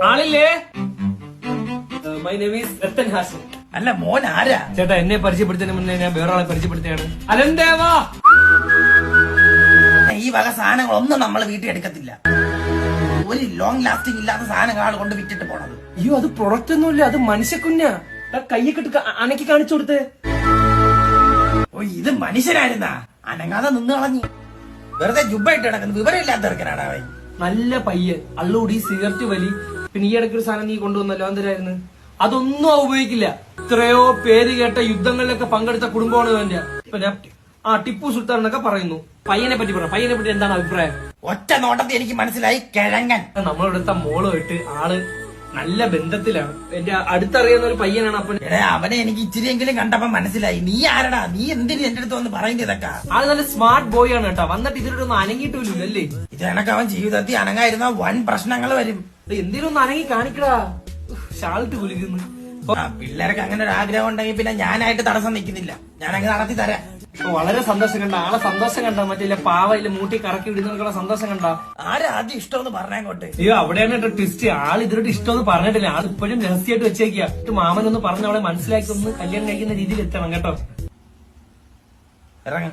ആളില്ലേ? My name is Ratan Hasan. അല്ല മോൻ ആരാ? ചേട്ടാ, എന്നെ പരിചയപ്പെടുത്തുന്നതിന് മുന്നേ ഞാൻ വേറൊരാളെ പരിചയപ്പെടുത്തുകയാണ്. അലന്തേവാ. ഈ വക സാധനങ്ങളൊന്നും നമ്മൾ വീട്ടിൽ എടുക്കത്തില്ല. ഒരു ലോങ് ലാസ്റ്റിംഗ് ഇല്ലാത്ത സാധനങ്ങളാണ് കൊണ്ട് വിറ്റിട്ട് പോണത്. അയ്യോ, അത് പ്രൊഡക്റ്റ് ഒന്നുമില്ല, അത് മനുഷ്യക്കുഞ്ഞാ. കയ്യൊക്കെ ഇട്ട് അനക്കി കാണിച്ചു കൊടുത്തേ. ഓ, ഇത് മനുഷ്യനായിരുന്നാ? അനങ്ങാതെ നിന്ന് കളഞ്ഞു. വെറുതെ ജുബായിട്ട് കിടക്കുന്നത് വിവരമില്ലാത്ത ഇറക്കനാടാ. നല്ല പയ്യൻ, അള്ളൂടി, സിഗരറ്റ് വലി. പിന്നെ ഈ ഇടയ്ക്കൊരു സാധനം നീ കൊണ്ടുവന്നല്ലോ, എന്തരായിരുന്നു? അതൊന്നും ഉപയോഗിക്കില്ല. എത്രയോ പേര് കേട്ട യുദ്ധങ്ങളിലൊക്കെ പങ്കെടുത്ത കുടുംബമാണ് ഇവന്റെ. ഇപ്പൊ ഞാൻ ടിപ്പു സുൽത്താൻ എന്നൊക്കെ പറയുന്നു. പയ്യനെ പറ്റി പറയാം. പയ്യനെ പറ്റി എന്താണ് അഭിപ്രായം? ഒറ്റ നോട്ടത്തിൽ എനിക്ക് മനസ്സിലായി, കിഴങ്ങൻ. നമ്മളിവിടുത്തെ മോളുമായിട്ട് ആള് നല്ല ബന്ധത്തിലാണ്. എന്റെ അടുത്തറിയുന്ന ഒരു പയ്യനാണ്. അപ്പൊ അവനെ എനിക്ക് ഇച്ചിരിയെങ്കിലും കണ്ടപ്പോ മനസ്സിലായി. നീ ആരടാ? നീ എന്തിനു എന്റെ അടുത്ത് വന്ന് പറയുന്നത് ഇതൊക്കെ? ആള് നല്ല സ്മാർട്ട് ബോയ് ആണ് കേട്ടോ. വന്നിട്ട് ഇതിലൊന്നും അനങ്ങിയിട്ടില്ല അല്ലേ? ഇത് കണക്ക് അവൻ ജീവിതത്തിൽ അനങ്ങായിരുന്ന വൻ പ്രശ്നങ്ങൾ വരും. എന്തിനും ഒന്ന് അനങ്ങി കാണിക്കടാ. ഷാളിട്ട് കുലിക്കുന്നു. പിള്ളേർക്ക് അങ്ങനെ ഒരു ആഗ്രഹം ഉണ്ടെങ്കിൽ പിന്നെ ഞാനായിട്ട് തടസ്സം നിൽക്കുന്നില്ല. ഞാനങ്ങ് നടത്തി തരാം. വളരെ സന്തോഷം കണ്ട ആളെ സന്തോഷം കണ്ട. മറ്റേ പാവയില് മൂട്ടി കറക്കി വിടുന്നവർക്കുള്ള സന്തോഷം കണ്ട. ആരാ ആദ്യം ഇഷ്ടമെന്ന് പറഞ്ഞോട്ടെ? അയ്യോ, അവിടെയാണ് കേട്ടോ ട്വിസ്റ്റ്. ആൾ ഇതിലോട്ട് ഇഷ്ടമെന്ന് പറഞ്ഞിട്ടില്ല. ആൾ ഇപ്പോഴും രഹസ്യമായിട്ട് വെച്ചേക്കുക. മാമനൊന്ന് പറഞ്ഞ് അവളെ മനസ്സിലാക്കി ഒന്ന് കല്യാണം കഴിക്കുന്ന രീതിയിൽ എത്തണം കേട്ടോ. ഇറങ്ങ.